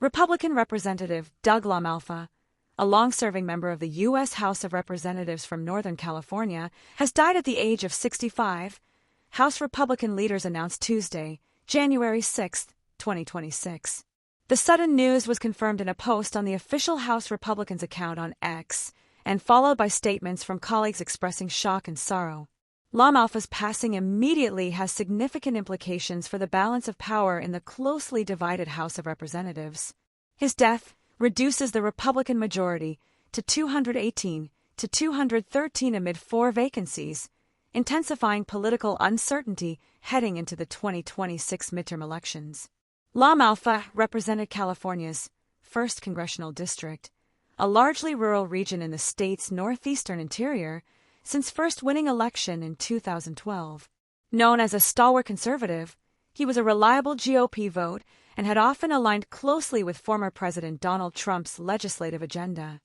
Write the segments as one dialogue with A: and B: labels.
A: Republican Representative Doug LaMalfa, a long-serving member of the U.S. House of Representatives from Northern California, has died at the age of 65, House Republican leaders announced Tuesday, January 6, 2026. The sudden news was confirmed in a post on the official House Republicans account on X, and followed by statements from colleagues expressing shock and sorrow. LaMalfa's passing immediately has significant implications for the balance of power in the closely divided House of Representatives. His death reduces the Republican majority to 218 to 213 amid 4 vacancies, intensifying political uncertainty heading into the 2026 midterm elections. LaMalfa represented California's 1st Congressional District, a largely rural region in the state's northeastern interior, since first winning election in 2012. Known as a stalwart conservative, he was a reliable GOP vote and had often aligned closely with former President Donald Trump's legislative agenda.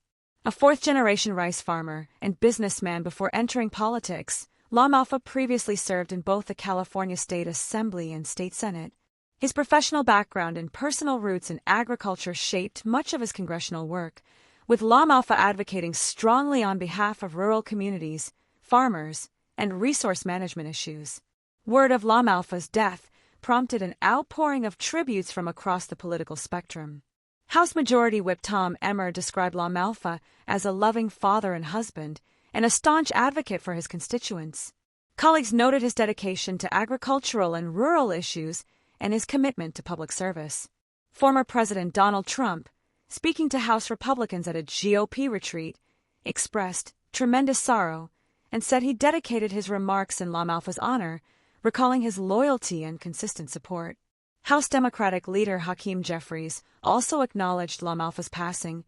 A: A 4th-generation rice farmer and businessman before entering politics, LaMalfa previously served in both the California State Assembly and State Senate. His professional background and personal roots in agriculture shaped much of his congressional work, with LaMalfa advocating strongly on behalf of rural communities, farmers, and resource management issues. Word of LaMalfa's death prompted an outpouring of tributes from across the political spectrum. House Majority Whip Tom Emmer described LaMalfa as a loving father and husband, and a staunch advocate for his constituents. Colleagues noted his dedication to agricultural and rural issues and his commitment to public service. Former President Donald Trump, speaking to House Republicans at a GOP retreat, expressed tremendous sorrow and said he dedicated his remarks in LaMalfa's honor, recalling his loyalty and consistent support. House Democratic leader Hakeem Jeffries also acknowledged LaMalfa's passing,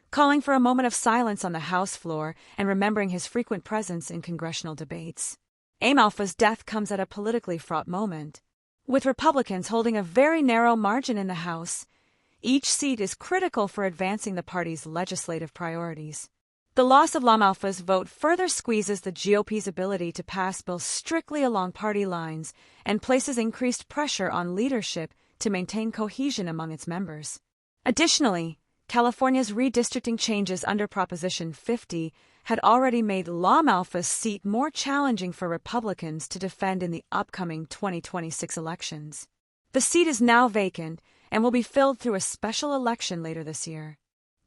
A: calling for a moment of silence on the House floor and remembering his frequent presence in congressional debates. LaMalfa's death comes at a politically fraught moment. With Republicans holding a very narrow margin in the House, each seat is critical for advancing the party's legislative priorities. The loss of LaMalfa's vote further squeezes the GOP's ability to pass bills strictly along party lines and places increased pressure on leadership to maintain cohesion among its members. Additionally, California's redistricting changes under Proposition 50 had already made LaMalfa's seat more challenging for Republicans to defend in the upcoming 2026 elections. The seat is now vacant and will be filled through a special election later this year.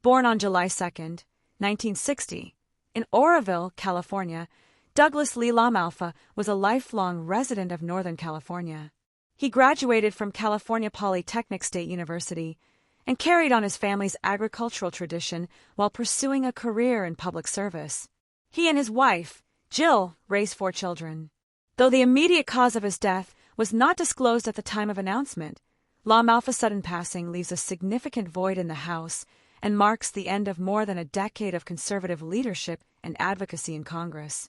A: Born on July 2, 1960, in Oroville, California, Douglas Lee LaMalfa was a lifelong resident of Northern California. He graduated from California Polytechnic State University and carried on his family's agricultural tradition while pursuing a career in public service. He and his wife, Jill, raised 4 children. Though the immediate cause of his death was not disclosed at the time of announcement, LaMalfa's sudden passing leaves a significant void in the House and marks the end of more than a decade of conservative leadership and advocacy in Congress.